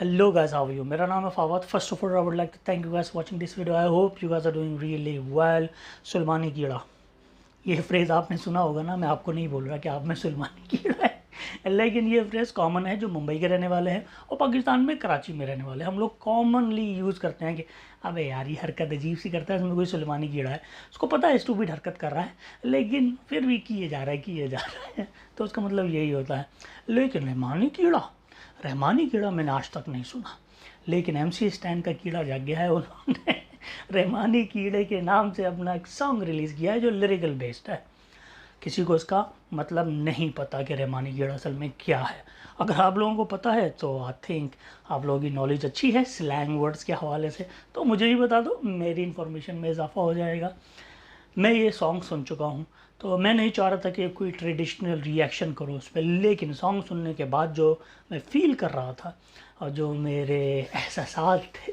Hello guys, how are you? मेरा नाम है फावद. First of all, I would like to thank you guys for watching this video. I hope you guys are doing really well. सुलमानी कीड़ा, ये phrase आपने सुना होगा ना. मैं आपको नहीं बोल रहा कि आप में सुलमानी कीड़ा है, लेकिन ये फ्रेज़ कॉमन है जो मुंबई के रहने वाले हैं और पाकिस्तान में कराची में रहने वाले हैं. हम लोग कॉमनली यूज़ करते हैं कि अबे यार ये हरकत अजीब सी करता है, इसमें कोई सुलमानी कीड़ा है. उसको पता है स्टूपिड हरकत कर रहा है, लेकिन फिर भी किए जा रहा है. तो उसका मतलब यही होता है. लेकिन रहमानी कीड़ा मैंने आज तक नहीं सुना, लेकिन MC स्टैन का कीड़ा जाग गया है. उन्होंने रहमानी कीड़े के नाम से अपना एक सॉन्ग रिलीज़ किया है जो लिरिकल बेस्ड है. किसी को इसका मतलब नहीं पता कि रहमानी कीड़ा असल में क्या है. अगर आप लोगों को पता है तो आई थिंक आप लोगों की नॉलेज अच्छी है स्लैंग वर्ड्स के हवाले से, तो मुझे भी बता दो, मेरी इन्फॉर्मेशन में इजाफा हो जाएगा. मैं ये सॉन्ग सुन चुका हूँ, तो मैं नहीं चाह रहा था कि कोई ट्रेडिशनल रिएक्शन करूँ उस पर, लेकिन सॉन्ग सुनने के बाद जो मैं फ़ील कर रहा था और जो मेरे एहसासात थे,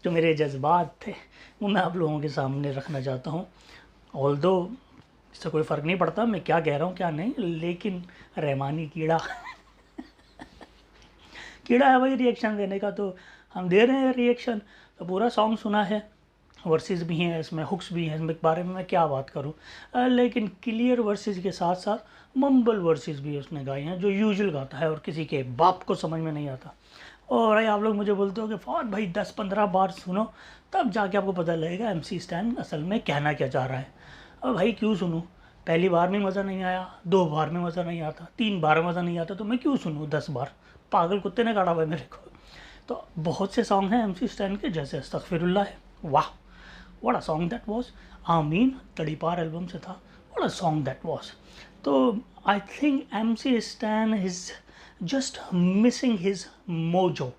जो मेरे जज्बात थे, वो मैं आप लोगों के सामने रखना चाहता हूँ. ऑल्दो इससे कोई फ़र्क नहीं पड़ता मैं क्या कह रहा हूँ क्या नहीं, लेकिन रहमानी कीड़ा कीड़ा है भाई रिएक्शन देने का, तो हम दे रहे हैं रिएक्शन. तो पूरा सॉन्ग सुना है, वर्सेस भी हैं इसमें, हुक्स भी हैं इसमें, बारे में मैं क्या बात करूं. लेकिन क्लियर वर्सेस के साथ साथ मम्बल वर्सेस भी उसने गाए हैं जो यूजुअल गाता है और किसी के बाप को समझ में नहीं आता. और भाई आप लोग मुझे बोलते हो कि फौद भाई 10-15 बार सुनो तब जाके आपको पता लगेगा MC स्टैन असल में कहना क्या चाह रहा है. अब भाई क्यों सुनूँ, पहली बार में मज़ा नहीं आया, 2 बार में मज़ा नहीं आता, 3 बार में मज़ा नहीं आता, तो मैं क्यों सुनूँ 10 बार. पागल कुत्ते ने काटा हुआ है मेरे को. तो बहुत से सॉन्ग हैं MC स्टैन के, जैसे अस्तगफिरुल्लाह है. वाह what a song that was. आमीन तड़ीपार एल्बम से था. what a song that was. तो I think MC Stan is just missing his mojo.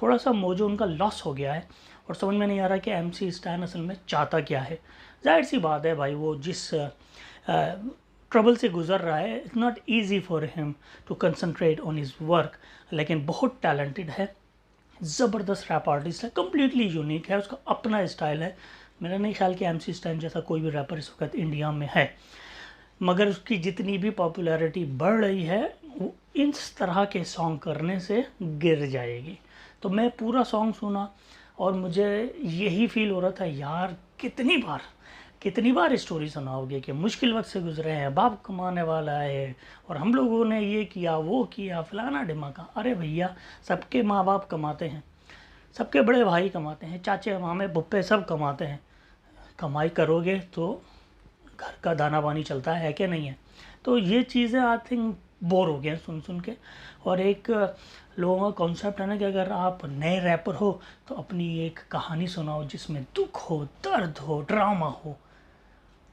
थोड़ा सा मोजो उनका लॉस हो गया है और समझ में नहीं आ रहा कि MC Stan असल में चाहता क्या है. जाहिर सी बात है भाई, वो जिस ट्रबल से गुज़र रहा है, it's not easy for him to concentrate on his work, लेकिन बहुत टैलेंटेड है, ज़बरदस्त रैप आर्टिस्ट है, कम्प्लीटली यूनिक है, उसका अपना स्टाइल है. मेरा नहीं ख्याल कि MC स्टैन जैसा कोई भी रैपर इस वक्त इंडिया में है, मगर उसकी जितनी भी पॉपुलैरिटी बढ़ रही है वो इस तरह के सॉन्ग करने से गिर जाएगी. तो मैं पूरा सॉन्ग सुना और मुझे यही फील हो रहा था, यार कितनी बार स्टोरी सुनाओगे कि मुश्किल वक्त से गुजरे हैं, बाप कमाने वाला है और हम लोगों ने ये किया वो किया फलाना ढिमाका. अरे भैया, सबके माँ बाप कमाते हैं, सबके बड़े भाई कमाते हैं, चाचे मामे बुप्पे सब कमाते हैं. कमाई करोगे तो घर का दाना पानी चलता है कि नहीं है. तो ये चीज़ें आई थिंक बोर हो गए हैं सुन के. और एक लोगों का कॉन्सेप्ट है ना कि अगर आप नए रैपर हो तो अपनी एक कहानी सुनाओ जिसमें दुख हो, दर्द हो, ड्रामा हो,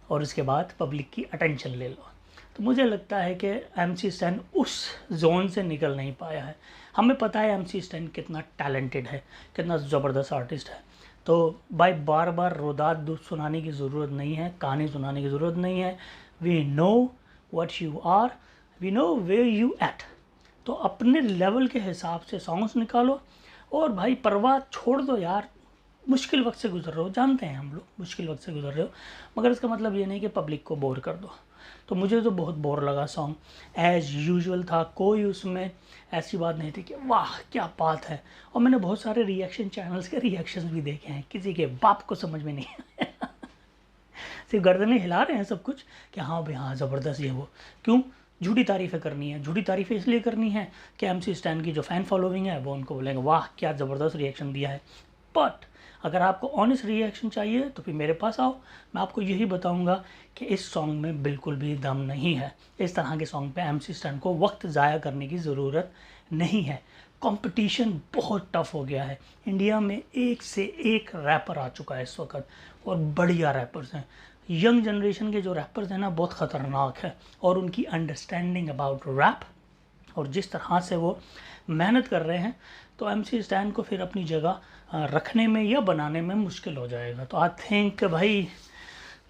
और उसके बाद पब्लिक की अटेंशन ले लो. तो मुझे लगता है कि MC स्टैन उस जोन से निकल नहीं पाया है. हमें पता है MC स्टैन कितना टैलेंटेड है, कितना ज़बरदस्त आर्टिस्ट है. तो भाई बार बार रोदात सुनाने की ज़रूरत नहीं है, कहानी सुनाने की ज़रूरत नहीं है. We know what you are, we know where you at. तो अपने लेवल के हिसाब से सॉन्ग्स निकालो और भाई परवाह छोड़ दो यार. मुश्किल वक्त से गुजर रहे हो, जानते हैं हम लोग मुश्किल वक्त से गुजर रहे हो, मगर इसका मतलब ये नहीं कि पब्लिक को बोर कर दो. तो मुझे तो बहुत बोर लगा सॉन्ग, एज़ यूजुअल था, कोई उसमें ऐसी बात नहीं थी कि वाह क्या बात है. और मैंने बहुत सारे रिएक्शन चैनल्स के रिएक्शंस भी देखे हैं, किसी के बाप को समझ में नहीं आया सिर्फ गर्दनें हिला रहे हैं सब कुछ कि हाँ भाई हाँ ज़बरदस्त ये वो. क्यों झूठी तारीफ़ें करनी है, झूठी तारीफ़ें इसलिए करनी है कि MC स्टैन की जो फ़ैन फॉलोइंग है वो उनको बोलेंगे वाह क्या ज़बरदस्त रिएक्शन दिया है. बट अगर आपको ऑनेस्ट रिएक्शन चाहिए तो फिर मेरे पास आओ, मैं आपको यही बताऊंगा कि इस सॉन्ग में बिल्कुल भी दम नहीं है. इस तरह के सॉन्ग पे MC स्टैन को वक्त ज़ाया करने की ज़रूरत नहीं है. कंपटीशन बहुत टफ हो गया है, इंडिया में एक से एक रैपर आ चुका है इस वक्त और बढ़िया रैपर्स हैं. यंग जनरेशन के जो रैपर्स हैं ना बहुत ख़तरनाक है, और उनकी अंडरस्टैंडिंग अबाउट रैप और जिस तरह से वो मेहनत कर रहे हैं, तो MC स्टैन को फिर अपनी जगह रखने में या बनाने में मुश्किल हो जाएगा. तो आई थिंक भाई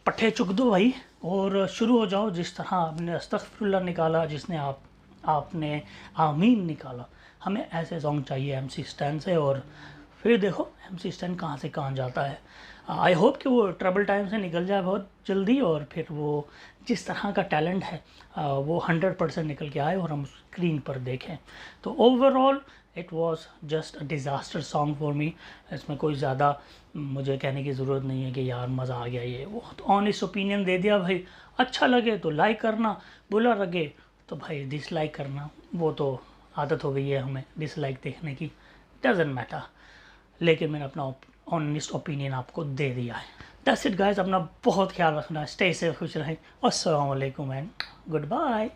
पट्टे चुक दो भाई और शुरू हो जाओ. जिस तरह आपने अस्तगफिरुल्लाह निकाला, जिसने आपने आमीन निकाला, हमें ऐसे सॉन्ग चाहिए MC स्टैन से. और फिर देखो MC स्टैन कहाँ से कहाँ जाता है। आई होप कि वो ट्रबल टाइम से निकल जाए बहुत जल्दी, और फिर वो जिस तरह का टैलेंट है वो 100% निकल के आए और हम स्क्रीन पर देखें। तो overall it was just a disaster song for me. इसमें कोई ज़्यादा मुझे कहने की ज़रूरत नहीं है कि यार मज़ा आ गया ये वो, तो ऑनेस्ट ओपिनियन दे दिया भाई। अच्छा लगे तो लाइक करना, बुरा लगे तो भाई डिसलाइक करना, वो तो आदत हो गई है हमें डिसलाइक देखने की, डजेंट मैटर। लेकिन मैंने अपना ऑनेस्ट ओपिनियन आपको दे दिया है। दैट्स इट गाइस, अपना बहुत ख्याल रखना, स्टे सेफ, खुश रहें। अस्सलाम वालेकुम एंड गुड बाय।